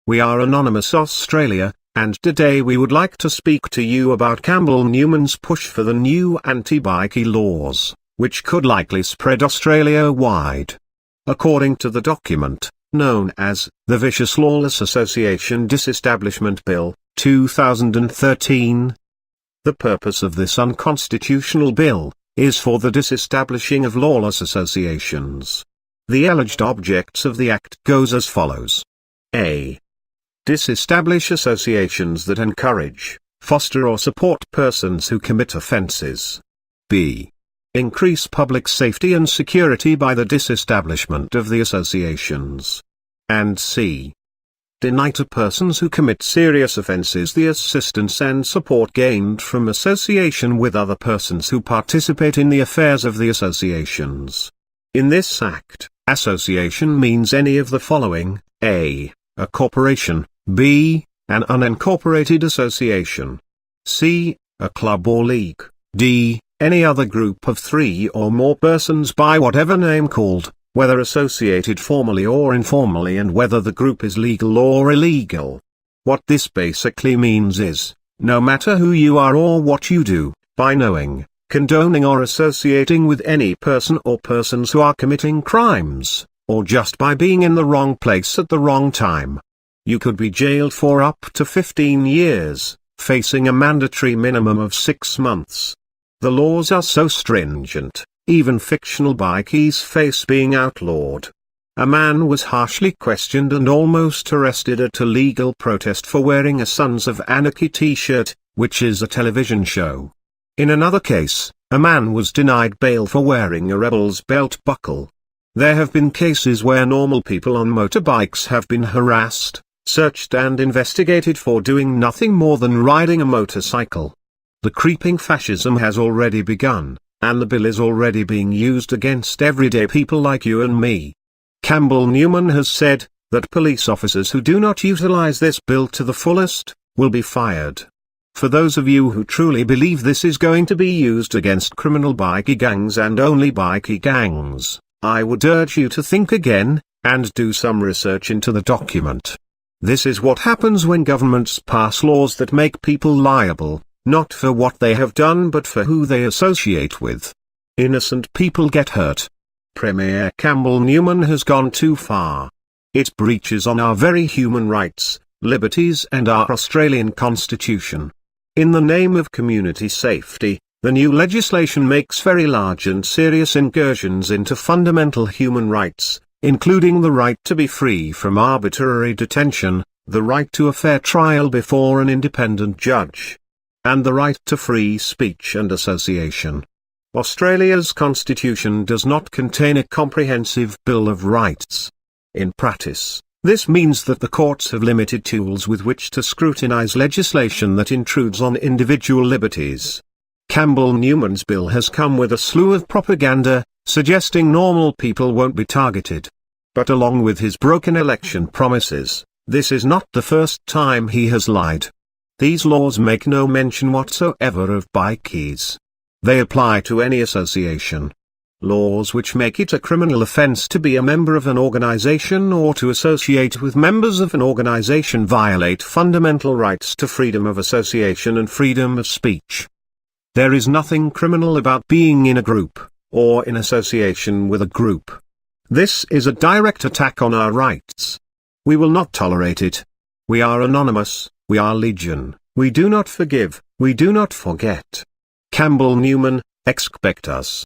We are Anonymous Australia, and today we would like to speak to you about Campbell Newman's push for the new anti-BIKIE laws, which could likely spread Australia-wide. According to the document, known as the Vicious Lawless Association Disestablishment Bill, 2013, the purpose of this unconstitutional bill is for the disestablishing of lawless associations. The alleged objects of the Act goes as follows. A. Disestablish associations that encourage, foster or support persons who commit offences. B. Increase public safety and security by the disestablishment of the associations. And C. Deny to persons who commit serious offences the assistance and support gained from association with other persons who participate in the affairs of the associations. In this Act, association means any of the following: A. A corporation, B. An unincorporated association, C. A club or league, D. Any other group of 3 or more persons by whatever name called, whether associated formally or informally, and whether the group is legal or illegal. What this basically means is, no matter who you are or what you do, by knowing, condoning or associating with any person or persons who are committing crimes, or just by being in the wrong place at the wrong time, you could be jailed for up to 15 years, facing a mandatory minimum of 6 months. The laws are so stringent, even fictional bikies face being outlawed. A man was harshly questioned and almost arrested at a legal protest for wearing a Sons of Anarchy t-shirt, which is a television show. In another case, a man was denied bail for wearing a rebel's belt buckle. There have been cases where normal people on motorbikes have been harassed, searched and investigated for doing nothing more than riding a motorcycle. The creeping fascism has already begun, and the bill is already being used against everyday people like you and me. Campbell Newman has said that police officers who do not utilize this bill to the fullest will be fired. For those of you who truly believe this is going to be used against criminal bikie gangs and only bikie gangs, I would urge you to think again, and do some research into the document. This is what happens when governments pass laws that make people liable, not for what they have done but for who they associate with. Innocent people get hurt. Premier Campbell Newman has gone too far. It breaches on our very human rights, liberties and our Australian Constitution. In the name of community safety, the new legislation makes very large and serious incursions into fundamental human rights, including the right to be free from arbitrary detention, the right to a fair trial before an independent judge, and the right to free speech and association. Australia's constitution does not contain a comprehensive Bill of Rights. In practice, this means that the courts have limited tools with which to scrutinise legislation that intrudes on individual liberties. Campbell Newman's bill has come with a slew of propaganda, suggesting normal people won't be targeted. But along with his broken election promises, this is not the first time he has lied. These laws make no mention whatsoever of bikies. They apply to any association. Laws which make it a criminal offence to be a member of an organisation or to associate with members of an organisation violate fundamental rights to freedom of association and freedom of speech. There is nothing criminal about being in a group, or in association with a group. This is a direct attack on our rights. We will not tolerate it. We are anonymous, we are legion, we do not forgive, we do not forget. Campbell Newman, expect us.